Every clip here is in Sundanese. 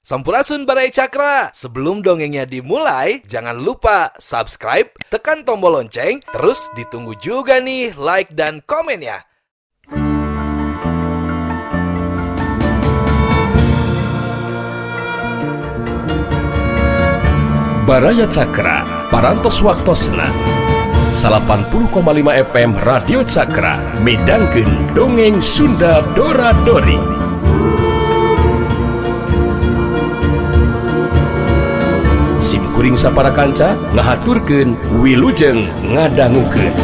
Sampurasun Barai Cakra. Sebelum dongengnya dimulai, jangan lupa subscribe, tekan tombol lonceng, terus ditunggu juga nih like dan komen ya. Baraya Cakra, parantos waktosna 80,5 FM Radio Cakra, midangkeun dongeng Sunda Dora-Dori. Simkuring sapara kanca ngahaturkeun wilujeng ngadangukeun.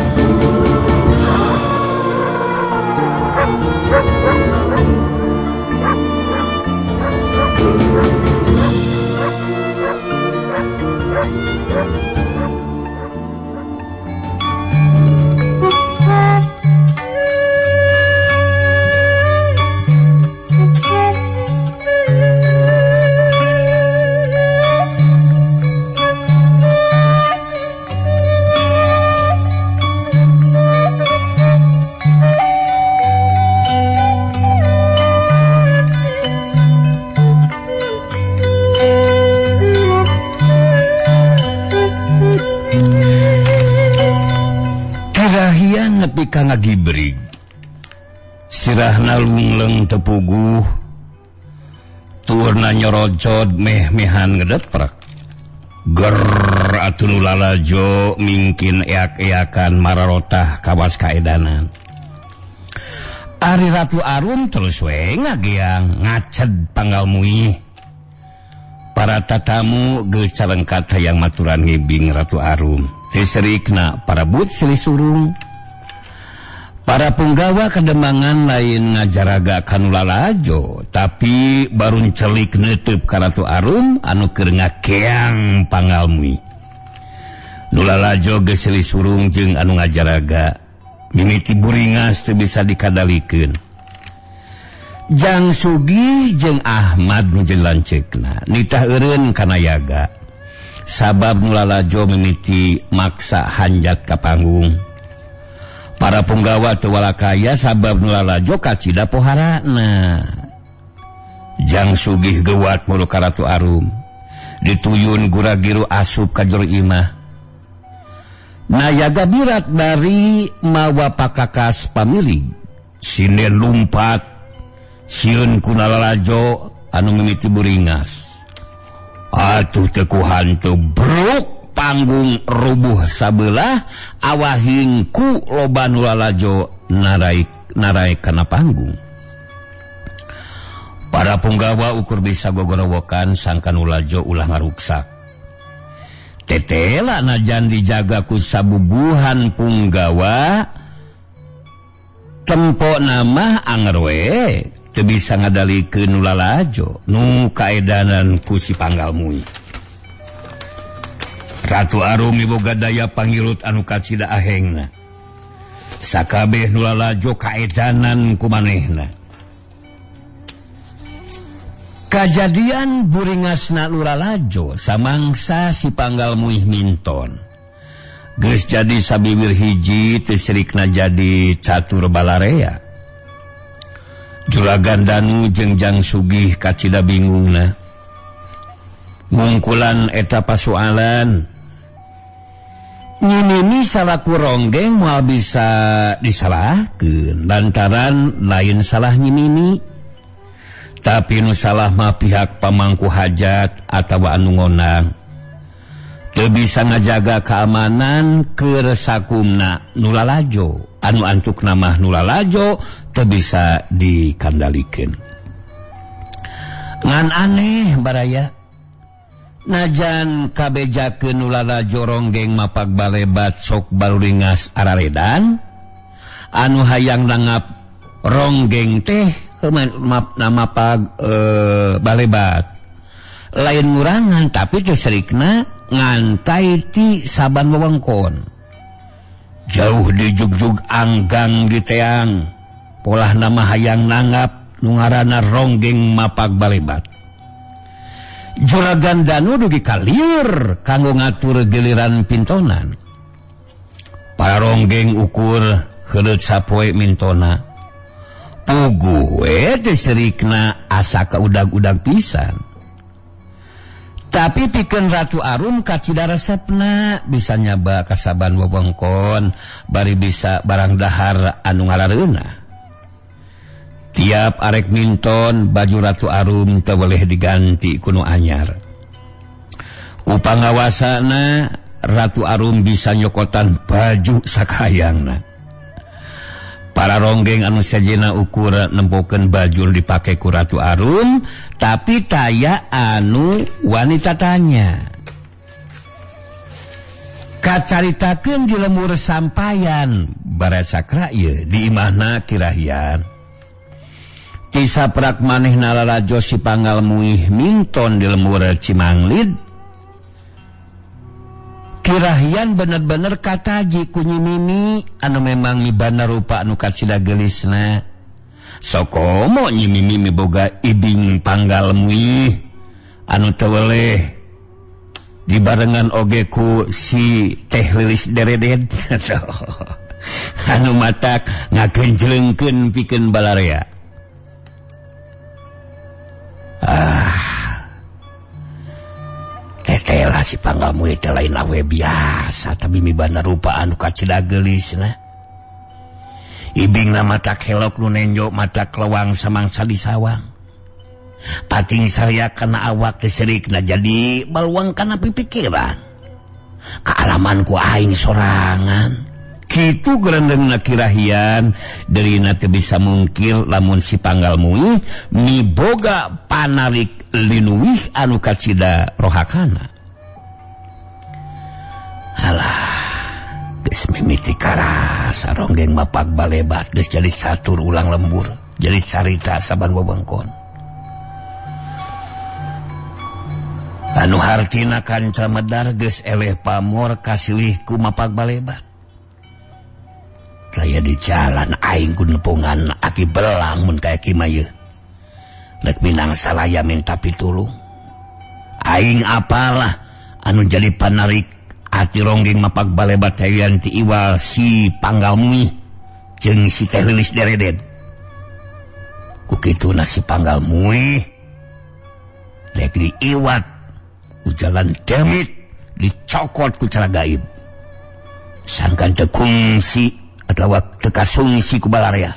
Nepi ka ngagibrig sirahna lungleng tepuguh turna nyorojod meh-mehan ngedeprak ger atun lalajo mingkin eak-eakan mararotah kawas kaedanan. Ari Ratu Arum terus we ngageang ngaced panggalmui para tatamu geus carengkat hayang maturan ngibing Ratu Arum tiserikna para but silih surung. Para punggawa kedemangan lain ngajaraga kanu lalajo, tapi barun celik neuteub ka Ratu Arum anu keur ngakeang pangalmui. Nu lalajo geus silih surung jeung anu ngajaraga mimiti buringas teu bisa dikadalikeun. Jang Sugih jeung Ahmad nu jelanceukna nitah eureun kana yaga. Sabab nu lalajo mimiti maksa hanjat ka panggung. Para punggawa teu walakaya sabab nu lalajo kacida poharana. Jang Sugih geuwat mulu ka Ratu Arum. Dituyun gura-giru asup ka jero imah. Nayaga birat bari mawa pakakas pamilig. Sinden lumpat sieun ku lalajo anu mimiti buringas. Atuh teu ku hantu bruk panggung rubuh sabelah awahing ku loba nu lalajo narai kana panggung. Para punggawa ukur bisa gogorowokan sangkan ulajo ulah ngaruksak. Tetela najan dijaga ku sabubuhan punggawa tempo nama anger we teu bisa ngadalikeun nu lalajo nu kaedanan ku si panggalmui. Ratu Arum miboga daya pangilut anu kacida ahengna. Sakabeh nu lalajo kaedanan ku manehna. Kajadian buringasna nu lalajo samangsa si panggalmuih minton. Geus jadi sabiwir hiji teu sirikna jadi catur balarea. Juragan Danu jeung Jang Sugih kacida bingungna. Mungkulan eta pasoalan nyimimi salaku ronggeng moal bisa disalahkeun lantaran lain salah nyimimi. Tapi nu salah mah pihak pamangku hajat atawa anu ngonang. Teu bisa ngajaga keamanan keur sakumna nu lalajo. Anu antukna mah nu lalajo teu bisa dikandalikeun. Ngan aneh baraya. Najan kabejakeun nu lalajo ronggeng mapag balebat sok baruringas araredan anu hayang nangap ronggeng teh mapag balebat lain ngurangan tapi teu serikna ngantai ti saban wewengkon jauh di jugjug anggang di teang polah nama hayang nangap nu ngaranna ronggeng mapag balebat. Juragan Danu dugi kalir kanggo ngatur giliran pintonan. Para ronggeng ukur heuleut sapoe mintona. Puguh we teh serikna asa ka udag-udag pisan. Tapi pikeun Ratu Arum kacida resepna bisa nyaba kasaban wewengkon bari bisa barang dahar anu ngarareuna. Tiap arek minton baju Ratu Arum teu boleh diganti ku nu anyar. Ku pangawasana Ratu Arum bisa nyokotan baju sakayangna. Para ronggeng anu sajena ukur nempokeun baju dipake ku Ratu Arum, tapi taya anu wanita tanya. Kacaritakeun di lemur sampayan Baracakra ieu di imahna Kirahian. Kisah prak manehna lalajo si Panggal Muih minton di lemur Cimanglid. Kirahian bener-bener kataji ku Nyi Mimi anu memang ibana rupa anu kacida gelisna. Sokomo Nyi Mimi miboga ibing Panggal Muih anu teu weleh dibarengan oge ku si Teh Lilis Dereded anu matak ngagenjleungkeun pikeun balarea. Teteh si Panggal Muih teh lain awe biasa tapi mibana rupa anu kacida gelisna. Ibingna matak helok nu nenjo matak lewang samangsa di sawang. Pating saraya kana awak teh serikna jadi baluang kana pipikiran. Kaalaman ku aing sorangan. Kitu gerendengna Kirahian derina teu bisa mungkir lamun si Panggal Muih miboga panarik linuwih anu kacida rohakana. Alah, geus mimiti karasa ronggeng mapak balebat geus jadi catur ulang lembur, jadi carita saban wewengkon. Anu hartina kanca medar geus eleh pamor kasilih ku mapak balebat. Kaya di jalan aing ku nepungan aki belang mun kaya kimayu. Lek minang salaya minta pitulung. Aing apalah anu jadi panarik ati ronggeng mapak balebat tayan ti iwal si Panggal Muih jeung si Teh Lilis Dereded. Ku kituna si Panggal Muih lek diiwat ku jalan demit dicokot ku cara gaib. Sangkan teu kungsi adalah tekasungsi ku balarea.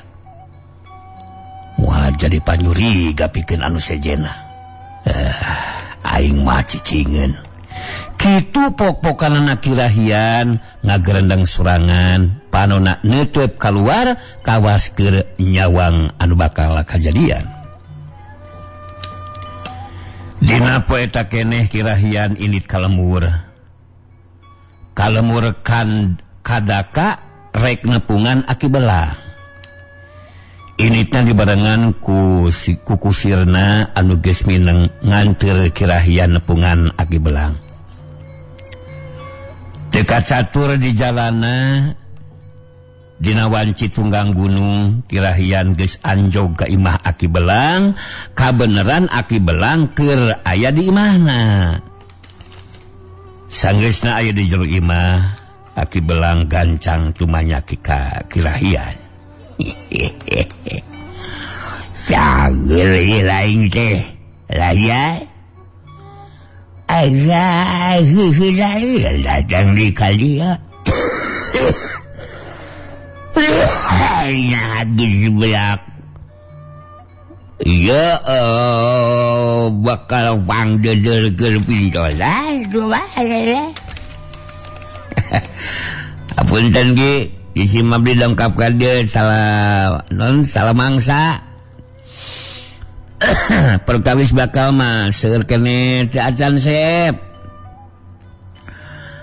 Wah jadi panyuri gapikeun anu sejena. Aing mah cicingeun. Kitu pok-pokanana Kirahian ngagerendang surangan panonna neuteub kaluar kawas keur nyawang anu bakal kajadian. Dina poe eta keneh Kirahian indit kalemur. Kalemur kan kadaka rek nepungan aki belang. Initna dibarengan ku kusirna anu geus mineng nganteur Kirahian nepungan aki belang. Teka catur di jalana dina wanci tunggang gunung Kirahian geus anjog ka imah aki belang, kabeneran aki belang keur aya di imahna. Sanggeusna aya di jero imah aki belang gancang tumanyaki ka Kirahian. Sagel lain teh laya agak hilari datang di kalia. Lagi sebelah ya bakal pangdeder ke pintolan dua apunten ge isi mabdi lengkap kade salah mangsa. Perkawis bakal mah seueur keneh teu acan sep.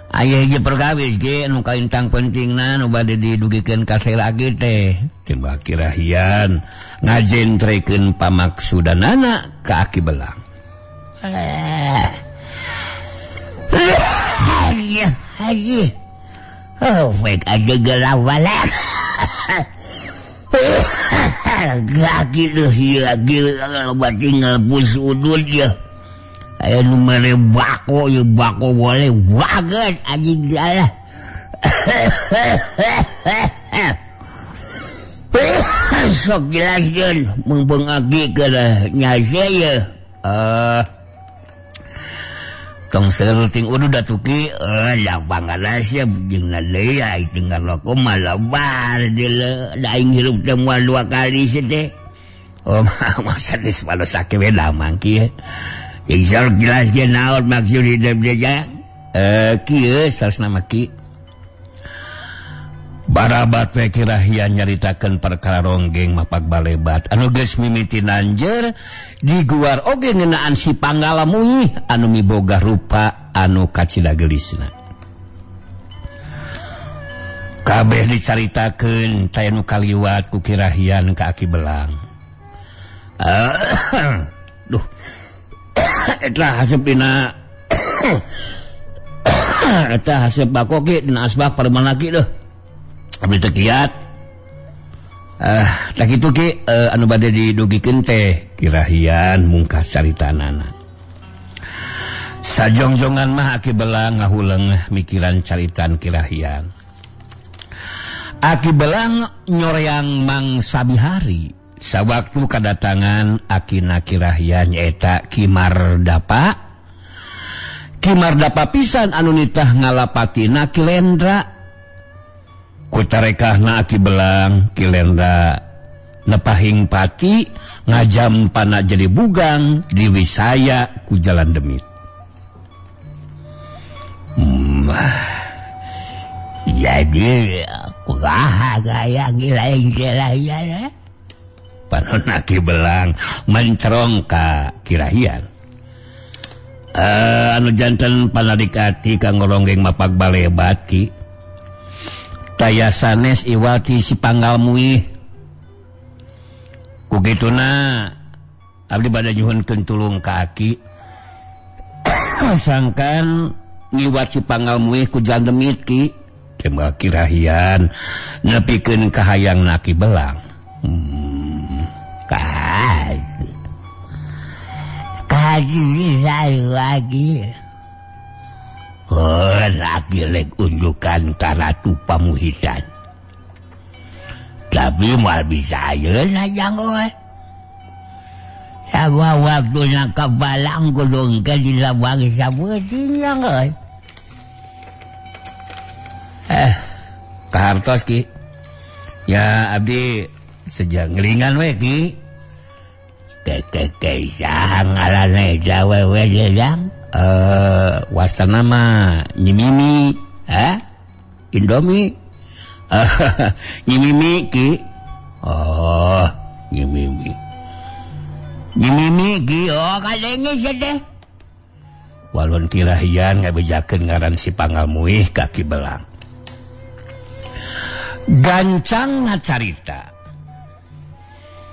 Aya hiji perkawis ge anu kaintang pentingna nu bade didugikeun ka lagi teh. Tiba Kirahian ngajentrekeun pamaksudanana ka aki belang. Haji. Oh, baik aja gelawalak. Gaki deh ya, gila tinggal pus udut ya. Ayo numere bako ya bako boleh banget anjing dia lah. Sok jelaskan mempengagi ke nyasa ya. tong seruting udah datuki yang panganasya jeung deui ai dengan rokok malabar deuleu daing hirup teh moal 2 kali teh. Oh masa teh palo sake we damang kieu. Jeung sok jelas ge naon maksud hidup dia. Kieu saresna mah ki. Barabat we Kirahian nyaritakeun perkara ronggeng mapak balebat anu geus mimiti nanjeur diguar oge ngeunaan si Panggala Muih anu miboga rupa anu kacida gelisna. Kabeh dicaritakeun taya nu kaliwat ku Kirahian ka Aki Belang. Duh. Eta haseup dina eta haseup bakoki dina asbak paremanaki deuh. Abdi teu kiat. Tak kitu ki anu bade didugikeun teh Kirahian mungkas caritanana. Sajongjongan mah Aki Belang ngahuleung mikiran caritan Kirahian. Aki Belang nyoreang Mang Sabihari sawaktu kadatangan akina Kirahian nyaeta Ki Mardapa. Ki Mardapa pisan anu nitah ngalapatina Ki Lendra. Kutarekahna Aki Belang Ki Lendra nepahing pati ngajampana jadi bugang di Wisaya ku Jalan Demit. Jadi kumaha gaya Kirahian panon Aki Belang mencerong ka Kirahian. Anu janten panadikati kanggo ronggeng mapak balebat ki taya sanes iwati si Panggal Muih. Kugituna abdi bade nyuhunkeun tulung ka Aki sangkan ngiwat si Panggal Muih ku Jalan Demit ki tembal Kirahian nepikeun ka hayang Aki Belang. Kaji lagi lagi lek unjukan ka Ratu Pamuhitan. Tapi moal bisa ayeun ajang we. Sawa waktuna ka Balang kudu engke dilabang sabeuting yang we. Kahartos ki. Ya abdi sejak ngelingan we ki. Kekesang alane jawewe dedang. Wastana mah Nyimimi, Indomie, Nyimimi ki, Nyimimi ki, kadenge sedeh. Walun Kirahian ngabejakeun ngaran si Panggal Muih ka Ki Belang. Gancang ngacarita.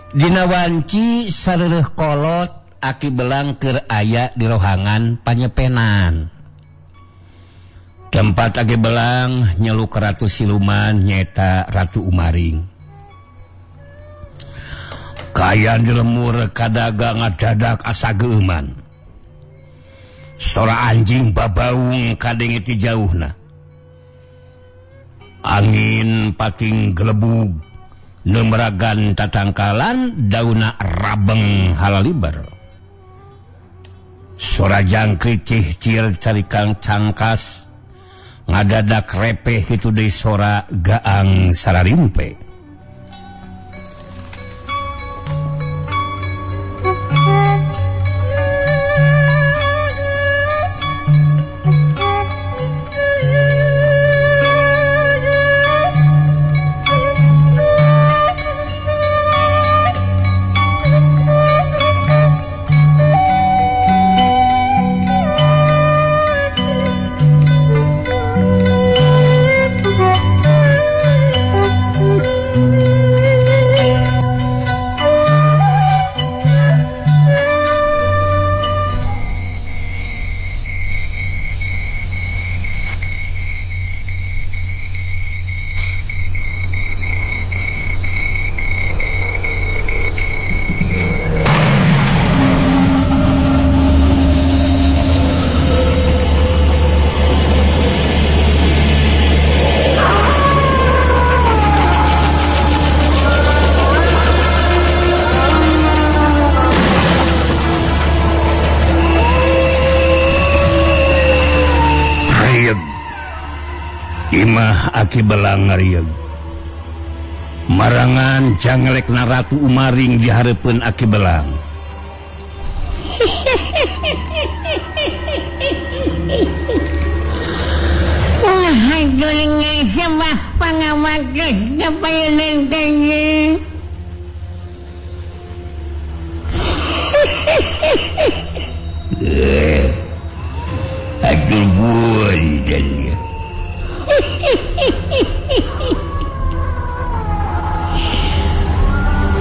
Dina wanci sareureuk kolot Aki Belang keur aya di rohangan panyepenan. Tempat Aki Belang nyeluk Ratu Siluman nyaeta Ratu Umaring. Kayan di lemur kadaga ngadadak asa geuman. Sora anjing babaung kadenge ti jauhna. Angin pating gelebug nemeragan tatangkalan dauna rabeng halaliber. Sora jangkrik cihcil carikang cangkas ngadadak repeh itu deui sora gaang sararimpe. Imah aki belang ngarieg marangan cangelekna Ratu Umaring di hareupeun aki belang. Haduling sembah pangawagas kapayanan kanjeng. Aduh bundan ya.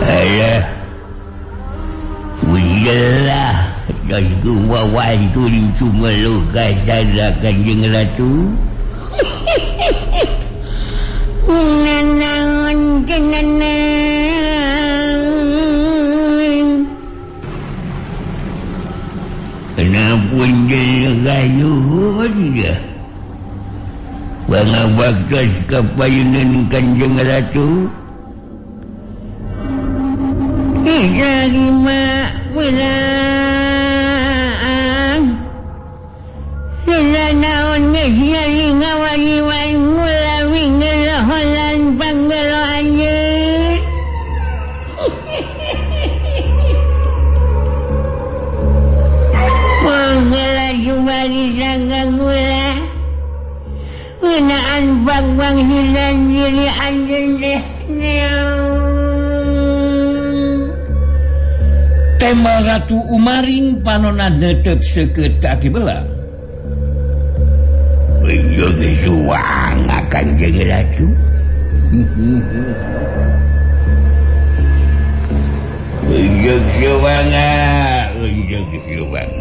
Ayah Wiyalah dan kuwawan tuling cuma luka sadar Kanjeng Ratu. Nanaon kenanan Kenapa dia gayuhun ya Pangabaktas kapayunan Kanjeng Ratu. Dari mak pulang Nanaon ngesnyari ngawariwan ngulawi ngelaholan panggelo anjir. Panggela cuma disangka gula ngenaan bang-bang hilang diri anjir deh. Tema Ratu Umaring panona netep seukeut ka aki belang. Bejo gesuang Kanjeng Ratu. Bejo gesuang.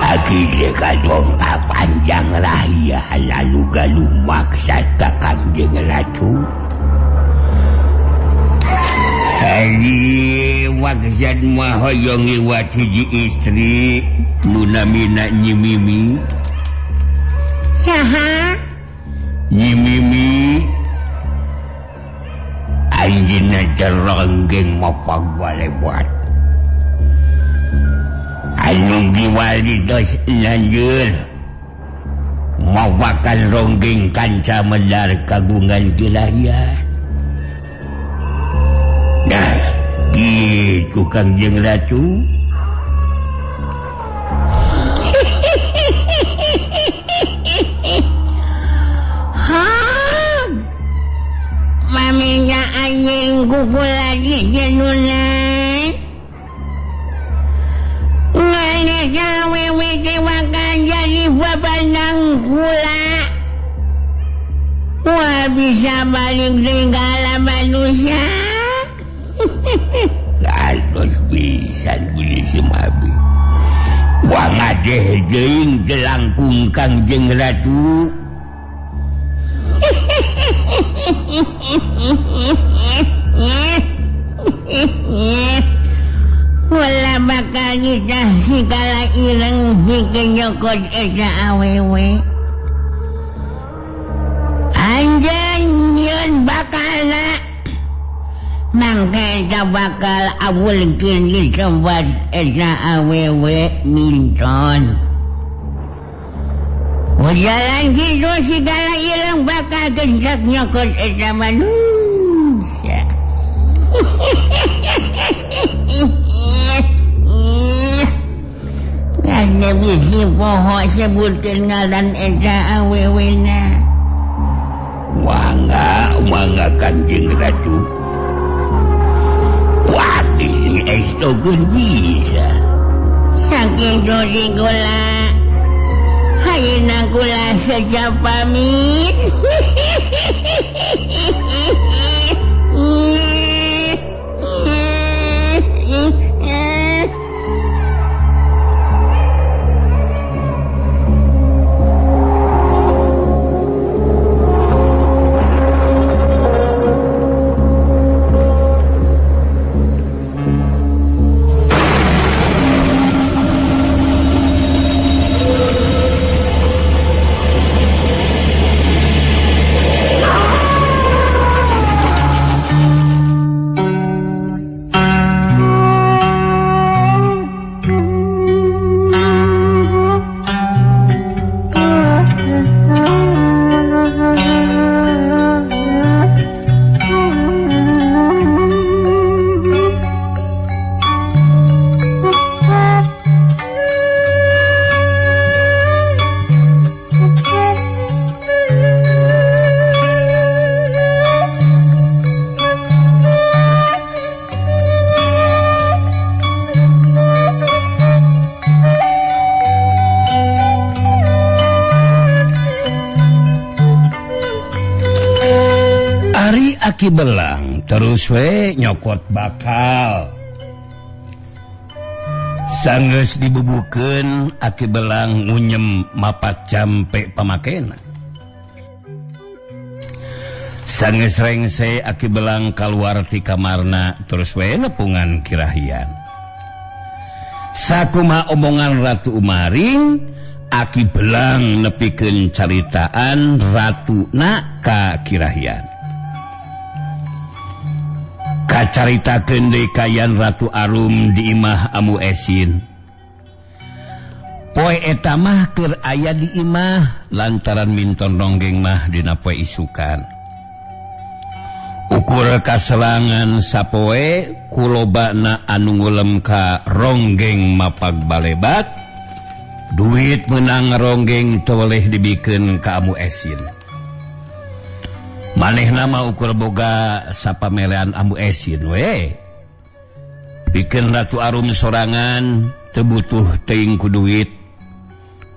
Aki dekadong panjang raya lalu galumak sarta Kanjeng Ratu. Hari waksad mahoyong iwat hiji istri munamina Nyi Mimi. Saha? Nyi Mimi anjina teronggeng mapagwalebot. Anu giwalidos lanjur mawakan ronggeng kanca medar kagungan kilahian. Nah, gitu Kanjeng Ratu. Hah? Maminya anjing kuku lagi jenunan. Ngana sawe witi wakan jadi babandang gula. Wah bisa balik tinggal manusia. Gantos pisan guli semabi. Wang adeh jeung jelangkung Kanjeng Ratu. Wala bakal kita sikala ireng bikin nyokot eta awewe. Anjan yun bakal na mangka eta bakal awulkeun di tempat eta awewe minton. Jalan gitu segala ireng bakal gendak nyokot eta manusia. Karena bisi poho sebutkeun ngaran eta awewena. Mangga Kanjeng Ratu. Wati estokeun bisa. Saking dodi gula hayeuna gula saja pamit. Aki belang terus we nyokot bakal. Sanggeus dibubukeun Aki belang ngunyem mapat jampe pamakena. Sanggeus rengse Aki belang kaluar ti kamarna terus we nepungan kirahian. Sakumaha omongan Ratu Umaring, Aki belang nepikeun caritaan ratuna ka kirahian. Kacaritakeun deui kayan Ratu Arum di imah Amu Esin. Poe eta mah keur aya di imah lantaran minton ronggeng mah dina poe isukan. Ukur kaselangan sapoe kulobana anu ngulem ka ronggeng mapag balebat, duit menang ronggeng teu boleh dibikeun ka Amu Esin. Manehna mah ukur boga sapamelean Amu Esin we. Bikeun Ratu Arum sorangan teu butuh teuing ku duit.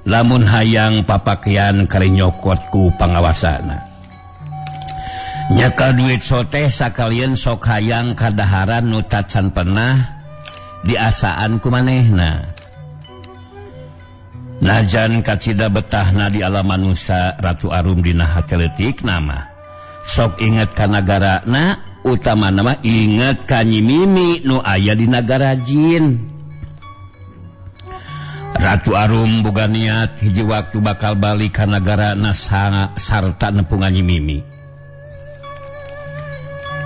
Lamun hayang papakean kali nyokot ku pangawasana. Nyaka duit soteh sakalian sok hayang kadaharan nu tacan pernah diasaan ku manehna. Najan kacida betahna di alam manusia Ratu Arum dina hate leutik nama. Sok inget ka nagarana, utama nama inget ka Nyi Mimi nu aya di nagara jin. Ratu Arum boga niat hiji waktu bakal balik ka nagarana sarta nepungan Nyi Mimi.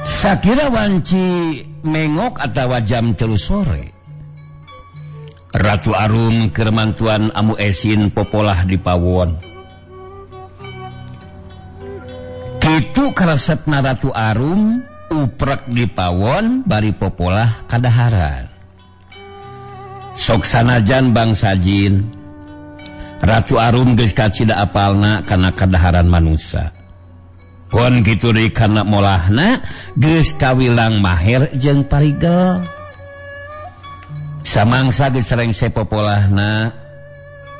Sakira wanci mengok atawa jam 3 sore. Ratu Arum keur mantuan Amu Esin popolah di pawon. Kitu karesepna Ratu Arum uprek di pawon bari popolah kadaharan. Sok sanajan bangsa jin, Ratu Arum geus kacida apalna kana kadaharan manusia. Pon kitu deui kana molahna geus kawilang maher jeung parigel. Samangsa geus rengse popolahna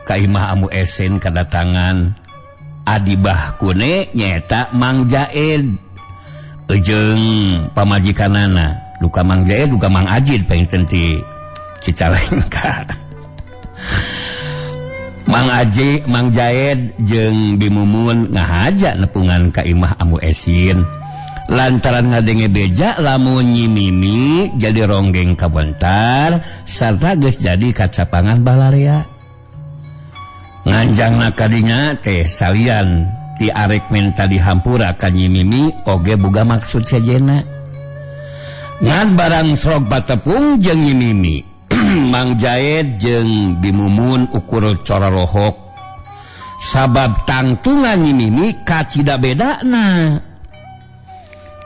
ka imah Amu Esin kadatangan adibah kune nyeta Mang Jaed jeung pamajikanana. Duka Mang Jaed duka Mang Ajid painten ti Cicalengka. Mang Jaed jeung Bimumun ngahaja nepungan ka imah Amu Esin lantaran ngadenge beja lamun Nyi Mimi jadi ronggeng kabentar sarta geus jadi kacapangan balarea. Nganjangna kadinya teh salian ti arek minta dihampura ka Nyi Mimi oge boga maksud sejena. Ngan barang srog patepung jeung Nyi Mimi, Mang Jaed jeung Bimumun ukur corolohok. Sabab tangtungan Nyi Mimi kacida bedana.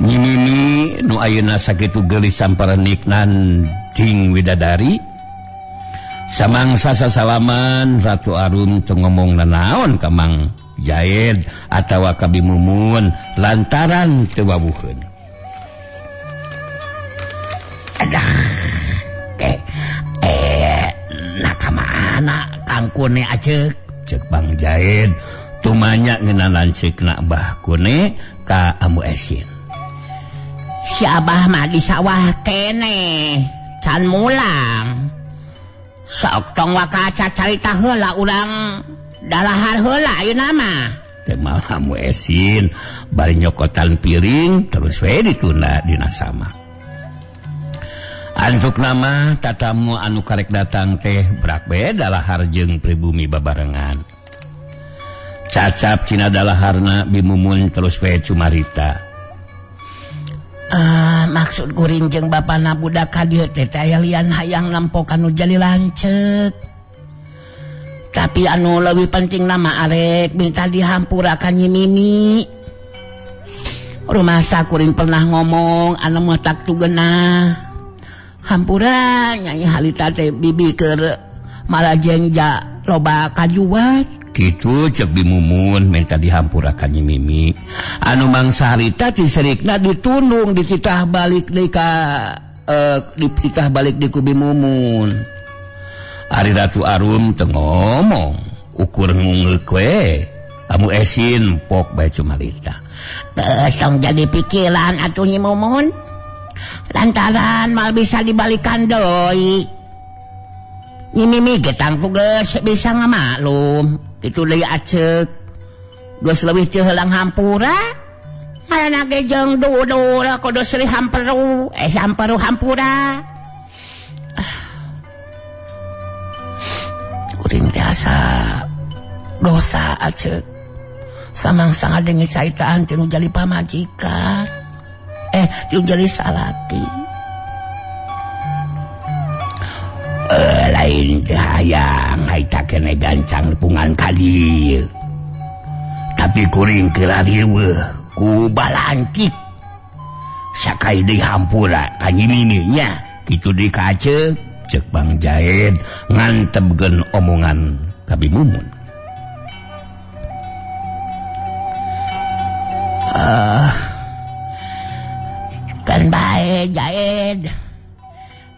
Nyi Mimi nu ayeuna sakitu geulis sampareniknan ting widadari. Samangsa sasalaman Ratu Arum teu ngomong nanaon ka Mang Jaed atawa ka Bimumun lantaran teu wawuheun. Adah, nakamana Kang Kune aceuk ceuk Mang Jaed tumanya ngeunaan lanceukna Mbah Kune ka Amu Esin. Si Abah mah di sawah kene can mulang. Sok tong wakaca carita heula urang dalahar heula ayeuna mah. Teh malah Amu Esin bari nyokotan piring terus we ditunda dina sama. Antuk nama tatamu anu karek datang teh brak beda lahar jeung pribumi babarengan. Cacap cina dalaharna Bimumun terus we cumarita. Maksud kuring jeung bapana budak kadieu teh aya lian hayang nampo kanu jali lanceuk. Tapi anu leuwih penting nama arek minta dihampura ka Nyi Mimi. Rumasa kuring pernah ngomong anu mah tak tugeunah. Hampura Nyai halita teh bibi keur malajeng ja loba kajuat. Kitu cek Bimumun minta dihampura ka Nyi Mimi. Anu mangsa harita tiserikna ditundung dititah balik deui ka dititah balik di ku Bimumun. Ari Ratu Arum teu ngomong, ukur ngungeuk we. Kamu esin pok bae cumalita. Tong jadi pikiran atuh Nyi Mumun. Lantaran mal bisa dibalikan deui. Nyi Mimi getang geus bisa ngamaklum. Itu deui aceuk. Geus leuwih teu heulang hampura. Hayana ge jeung dudul kudu seuih hamperu. Hamperu hampura. Kuring biasa dosa aceuk. Samang-sang adenge caitaan tinu jali pamajikan. Tinu jali salaki. Lain hayang haita kene gancang nepungan kali. Tapi kuring kelariweuh ku balancik. Sakai deui hampura ka Nyi Mimi nya kitu deui ka aceuk ceuk Bang Jaed ngantebkeun omongan ka Bimumun. Kan bae Jaed.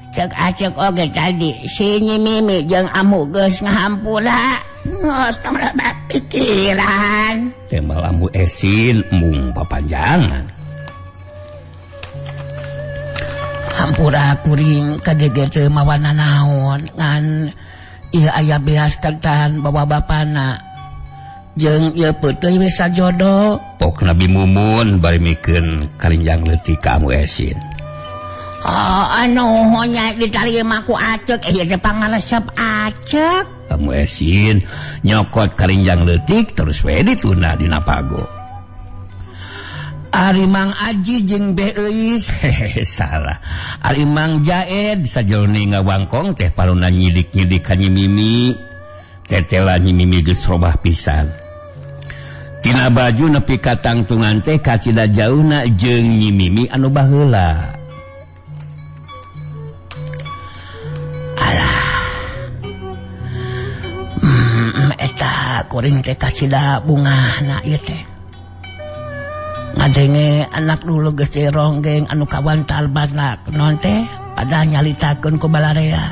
Cek acek oge tadi si Nyi Mimi jeung Amu geus ngahampura. Ngos loba pikiran. Temal Amu esin mung papanjangan. Hampura kuring kadege teu mawana naon ngan ieu aya beas kentan bawa bapana. Jeung ieu peuteui we sajodo. Pok Nabi Mumun bari mikeun kalinjang leutik ka Amu esin. Anu nya ditarima ku aceuk ieu teh pangalesep aceuk. Amu esin nyokot kalinjang leutik terus we dituna dina pago. Ari Mang Aji jeung Beeuis. Salah. Ari Mang Jaed sajelni ngawangkong teh paruna nyidik-nyidik ka Nyi Mimi. Tetela Nyi Mimi geus robah pisan. Tina baju nepi ka tangtungan teh kacida jauhna jeung Nyi Mimi anu baheula. Alah. Eta kuring teh kacida bungahna ieu teh. Ngadenge anak dulu geus teh ronggeng anu kawantal banak non teh pada nyalitakeun ku balarea.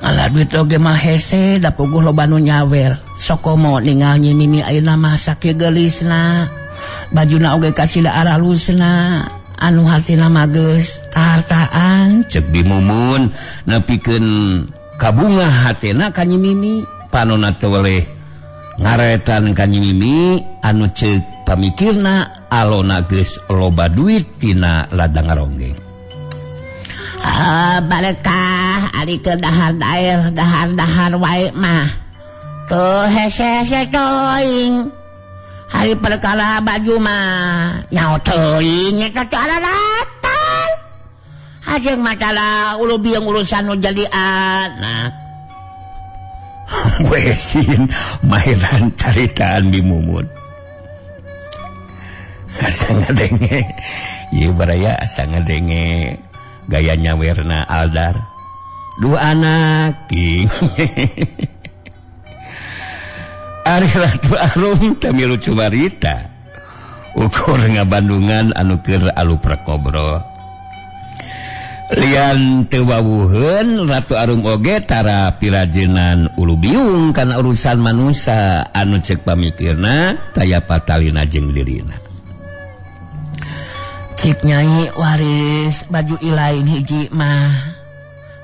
Ngalah duit oge mah hese da puguh loba nu nyawer. Sokomo ningal Nyi Mimi ayeuna mah sakieu geulisna. Bajuna oge kacida aralusna. Anu hartina mah geus kahartaan. Ceuk Bimumun nepikeun kabungah hatena ka Nyi Mimi. Panonna teu weleh ngaretan ka Nyi Mimi anu ceuk pamikirna alona geus loba duit tina ladang ronggeng. Barekah ari ke dahar wae mah tuh hese-hese teuing. Hari perkara baju mah nyaho teuing eta teh alatan. Hajeng masalah ulu biung urusan nu jadi anak. Wesin mahiran caritaan Bimumun. Asa ngadenge. Ieu baraya asa ngadenge gaya nyawerna Aldar. 2 anak king. Ari Ratu Arum tamilu cumarita. Ukur ngabandungan anu keur aluprek ngobrol. Lian teu wawuheun Ratu Arum oge tara pirajenan ulu biung kana urusan manusia anu ceuk pamikirna taya patalina jeung dirina. Cik Nyai waris baju ilaing hiji mah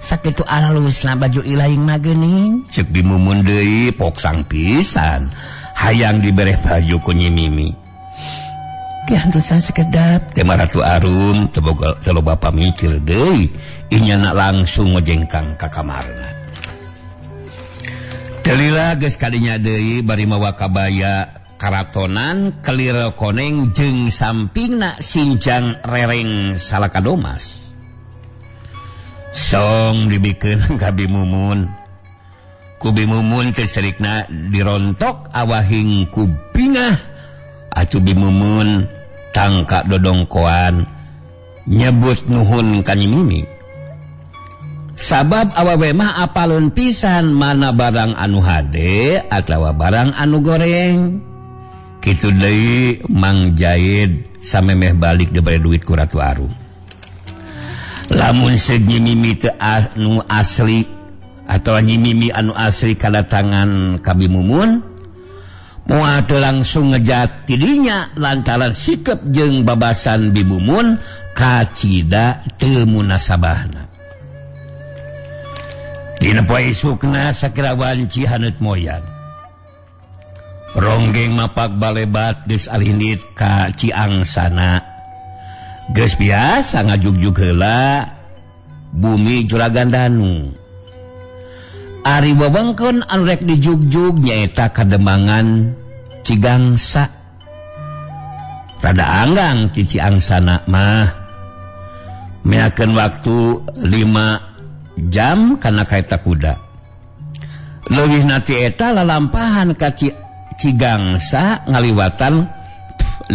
sakitu alusna baju ilaing mah geuning. Ceuk Bimumun deui poksang pisan hayang dibere baju ku Nyi Mimi. Kiantusan sekedap tema Ratu Arum teu loba pamikir deui inyana langsung ngojengkang ka kamarna. Telila geus kadinya deui bari mawa kabaya karatonan kelira koneng jeung sampingna sinjang rereng salakadomas. Song dibikeun ka Bimumun. Ku Bimumun teh serikna dirontok awahing ku bingah. Atuh Bimumun tangka dodongkoan nyebut nuhun ka Nyi Mimi. Sabab awewe mah apaleun pisan mana barang anu hade atawa barang anu goreng. Kitu deui Mang Jaed samemeh balik dibere duit ku Ratu Arum. Lamun seug Nyi Mimi teu anu asli atau nyimimi anu asli kadatangan ka Bimumun moal teu langsung ngejat tidinya lantaran sikep jeung babasan Bimumun kacida teu munasabahna. Dina poe isukna sakira wanci haneut moyang ronggeng mapak balebat geus alinit ka Ciangsana geus biasa ngajugjug heula bumi Juragan Danu. Ari wewengkeun anu rek dijugjug nyaeta Kademangan Cigangsa. Rada anggang ti Ciangsana mah meakeun waktu 5 jam kana kaeta kuda. Leuwih nati eta lalampahan ka Cigangsa ngaliwatan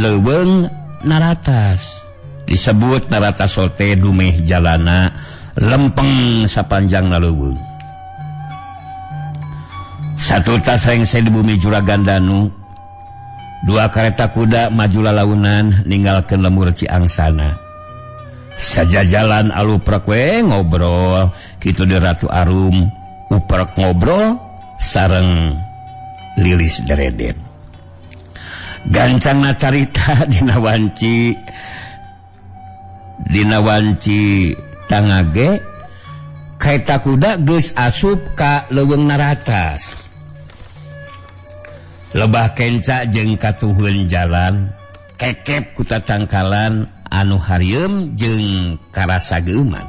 leuweung Naratas. Disebut Naratas teh dumeh jalana lempeng sapanjangna leuweung. Satu tas rengse di bumi Juragan Danu, 2 kareta kuda maju lalaunan ninggalkeun lemur Ciangsana. Sajajalan aluprek we ngobrol kitu di Ratu Arum, uprek ngobrol sareng Lilis Deredet. Gancangna carita dina wanci tangage kaeta kuda geus asup ka leuweung Naratas. Lebah kenca jeung katuhun jalan kekep ku tatangkalan anu harieum jeung karasageuman.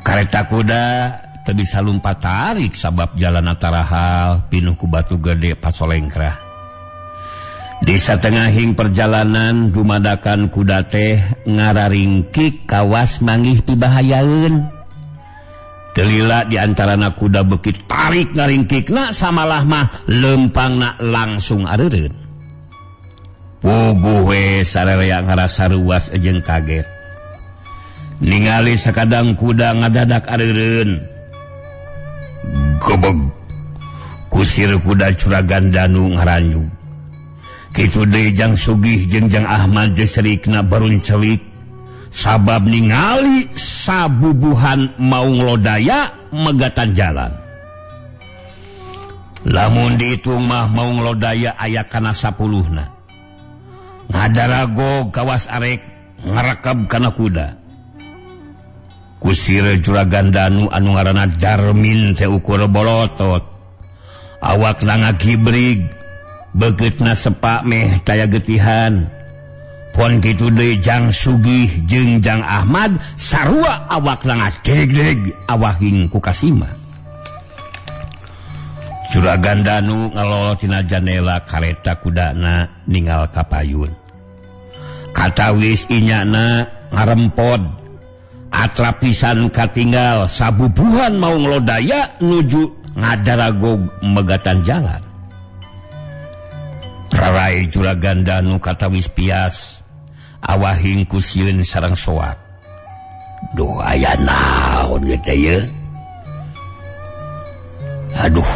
Kareta kuda teu bisa lumpat tarik sabab jalan tarahal pinuh ku batu gede pasolengkrah. Di satengahing perjalanan dumadakan kuda teh ngararingkik kawas manggih pibahayaeun. Kelila di antarana kuda bekit tarik ngaringkikna samalah mah lempangna langsung areureun. Puguh we sarerea ngarasa ruas jeung kaget. Ningali sakadang kuda ngadadak areureun. Gobeg. Kusir kuda Juragan Danu ngaranjug. Kitu deui Jang Sugih jeung Jang Ahmad geusrikna baruncelik. Sabab ningali sabubuhan maung lodaya megatan jalan. Lamun diitung mah maung lodaya aya kana 10na. Ngadarago kawas arek ngarekeb kana kuda. Kusir Juragan Danu anu ngaranna Darmin teh ukur bolotot. Awakna ngagibrig, beuketna sepak meh taya getihan. Pon kitu deui Jang Sugih jeung Jang Ahmad sarua awakna ngagegeg awahing ku kasima. Juragan Danu ngalolo tina jandela kareta kudana ningal kapayun. Katawis inyana ngarempod atrapisan katinggal sabubuhan maung lodaya nuju ngadaragog megatan jalan. Rarai Juragan Danu katawis pias awahing kusieun sareng soak. Duh aya naon ge teh ye? Aduh.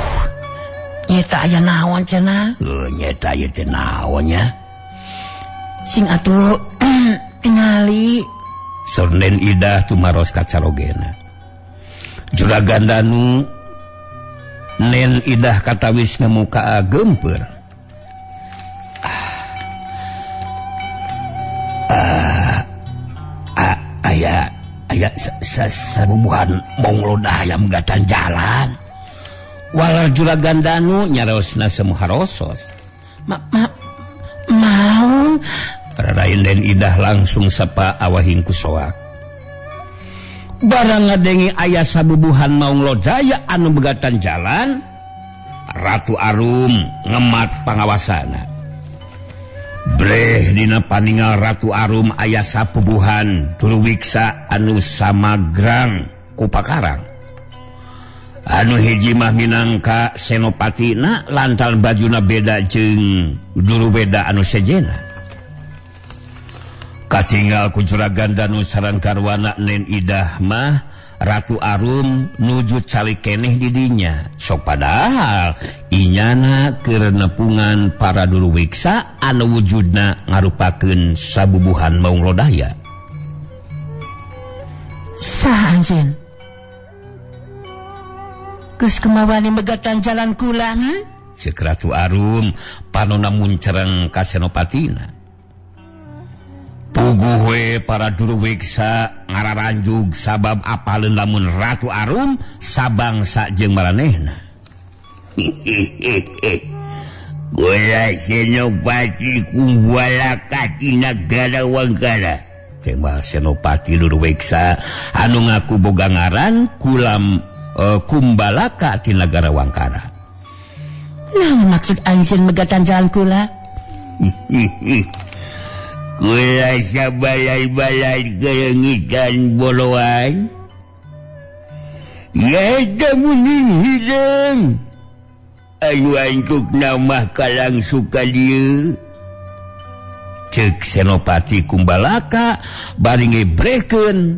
Nyeta aya naon cenah? Nyeta ieu teh naon nya? Sing atuh tingali. Sornen Idah tumaros ka carogena. Juragan Danu Nen Idah katawis ngamuka gempeur. Aya sabubuhan maung lodaya megatan jalan. Walau Juragan Danu nyarosna semuharosos. Mau Rarain dan Idah langsung sapa awahing kusoak. Barang ngadengi aya sabubuhan maung lodaya anu megatan jalan, Ratu Arum ngemat pangawasana. Breh dina paningal Ratu Arum aya sapubuhan tuluwiksa anu samagrang ku pakarang. Anu hiji mah minangka senopatina lantal bajuna beda jeung dulu beda anu sejena. Katinggal ku Juragan Danu sareng karwana Nen Idah mah Ratu Arum nuju calik keneh di dinya. Sok padahal inyana keur nepungan para duluwiksa anu wujudna ngarupakeun sabubuhan maung lodaya. Saha anjeun? Geus kumaha ni megatan jalan kula Ceuk Ratu Arum panonna muncereng ka Senopatina. Puguh we para juru wiksa ngararanjug sabab apaleun lamun Ratu Arum sabangsa jeung maranehna. Gula Senopati kumbalaka ti nagara Wangkara. Tema Senopati juru wiksa anu ngaku boga ngaran Kumbalaka ti nagara Wangkara. Nah maksud anjeun megatan jalan kula? Kula sabalay-balay kalengitan boloan. Ya muning hilang. Anu antuk nama kalang suka dia. Ceuk Senopati Kumbalaka bari ngebreken